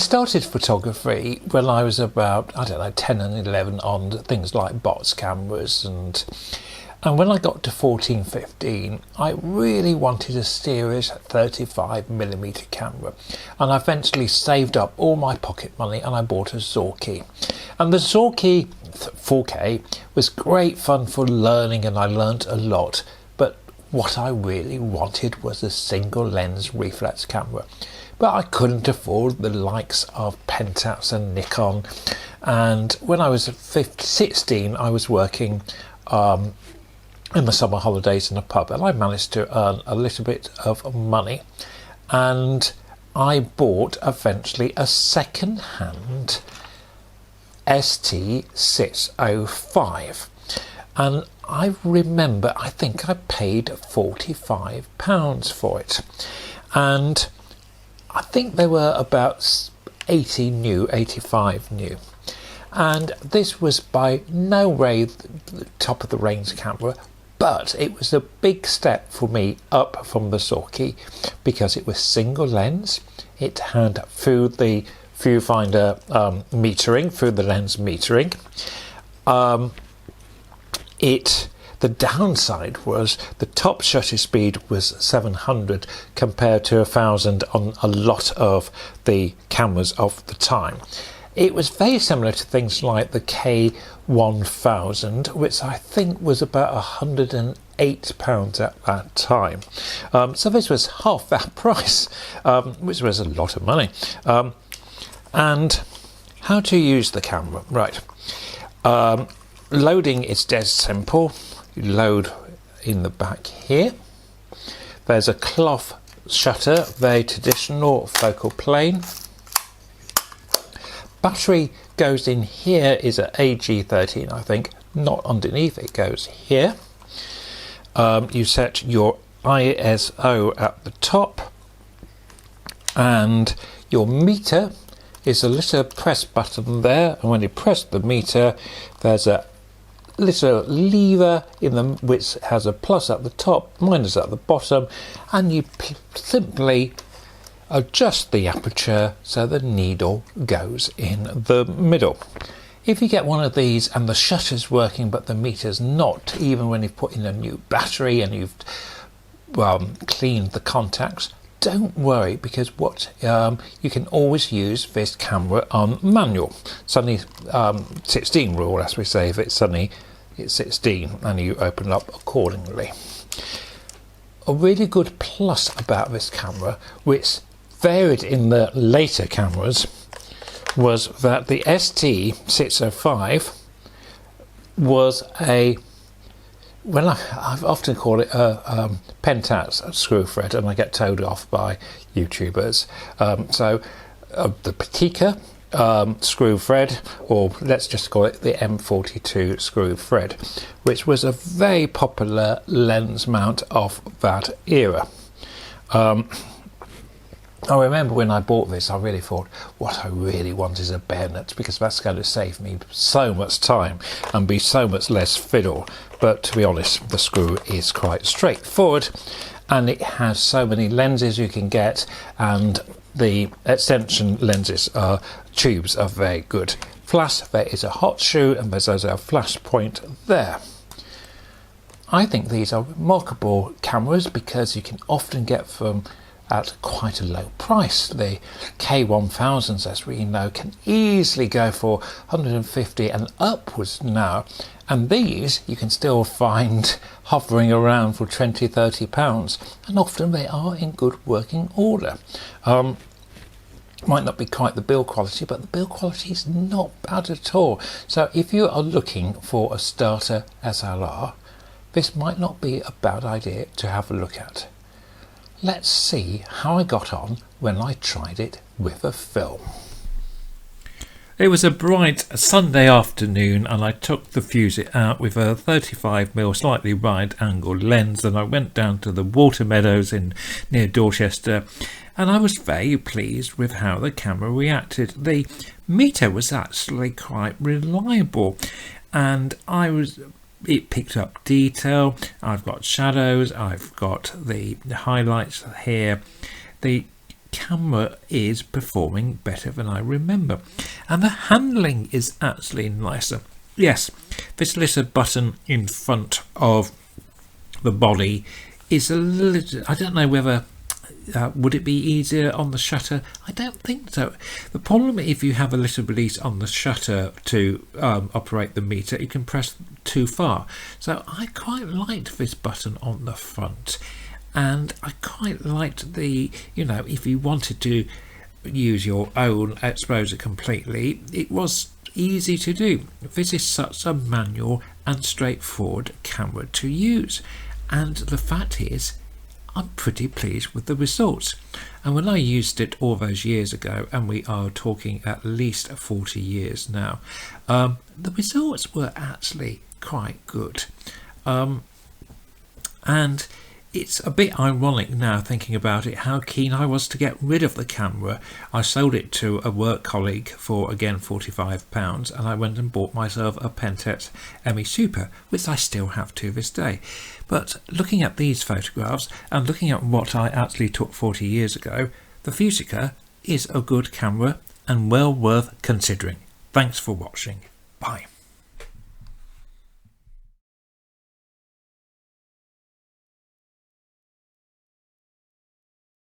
started photography when I was about, I don't know, 10 and 11 on things like box cameras, and when I got to 14, 15, I really wanted a serious 35mm camera, and I eventually saved up all my pocket money and I bought a Zorki. And the Zorki 4K was great fun for learning, and I learnt a lot, but what I really wanted was a single lens reflex camera. But I couldn't afford the likes of Pentax and Nikon, and when I was 16 I was working in the summer holidays in a pub, and I managed to earn a little bit of money, and I bought eventually a second-hand ST605, and I remember I think I paid £45 for it, and I think they were about 80 new, 85 new, and this was by no way the top of the range camera, but it was a big step for me up from the Zorki because it was single lens. It had through the viewfinder metering, through the lens metering. The downside was the top shutter speed was 700 compared to 1000 on a lot of the cameras of the time. It was very similar to things like the K1000, which I think was about £108 at that time. So this was half that price, which was a lot of money. And how to use the camera? Right. Loading is dead simple. You load in the back here. There's a cloth shutter, very traditional focal plane. Battery goes in here, is an AG13 I think, not underneath, it goes here. You set your ISO at the top, and your meter is a little press button there, and when you press the meter there's a little lever in the which has a plus at the top, minus at the bottom, and you simply adjust the aperture so the needle goes in the middle. If you get one of these and the shutter's working but the meter's not, even when you've put in a new battery and you've cleaned the contacts, don't worry, because you can always use this camera on manual. Suddenly 16 rule, as we say, if it's suddenly it's 16, and you open up accordingly. A really good plus about this camera, which varied in the later cameras, was that the ST605 was I've often called it a Pentax screw thread, and I get told off by YouTubers. The Fujica screw thread, or let's just call it the M42 screw thread, which was a very popular lens mount of that era. I remember when I bought this, I really thought, what I really want is a bayonet, because that's going to save me so much time and be so much less fiddle. But to be honest, the screw is quite straightforward, and it has so many lenses you can get, and the extension lenses tubes are very good. Flash, there is a hot shoe, and there's also a flash point there. I think these are remarkable cameras because you can often get them at quite a low price. The K1000s, as we know, can easily go for 150 and upwards now, and these you can still find hovering around for 20-30 pounds, and often they are in good working order. Might not be quite the build quality, but the build quality is not bad at all. So if you are looking for a starter SLR, this might not be a bad idea to have a look at. Let's see how I got on when I tried it with a film. It was a bright Sunday afternoon, and I took the Fujica out with a 35mm slightly wide angle lens, and I went down to the water meadows near Dorchester, and I was very pleased with how the camera reacted. The meter was actually quite reliable, and it picked up detail. I've got shadows, I've got the highlights here. The camera is performing better than I remember, and the handling is actually nicer. Yes, this little button in front of the body is a little, I don't know whether would it be easier on the shutter? I don't think so. The problem, if you have a little release on the shutter to operate the meter, you can press too far. So I quite liked this button on the front, and I quite liked the, you know, if you wanted to use your own exposure completely, it was easy to do. This is such a manual and straightforward camera to use, and the fact is I'm pretty pleased with the results. And when I used it all those years ago, and we are talking at least 40 years now, the results were actually quite good. And it's a bit ironic now thinking about it, how keen I was to get rid of the camera. I sold it to a work colleague for, again, £45, and I went and bought myself a Pentax ME Super, which I still have to this day. But looking at these photographs and looking at what I actually took 40 years ago, the Fujica is a good camera and well worth considering. Thanks for watching. Bye.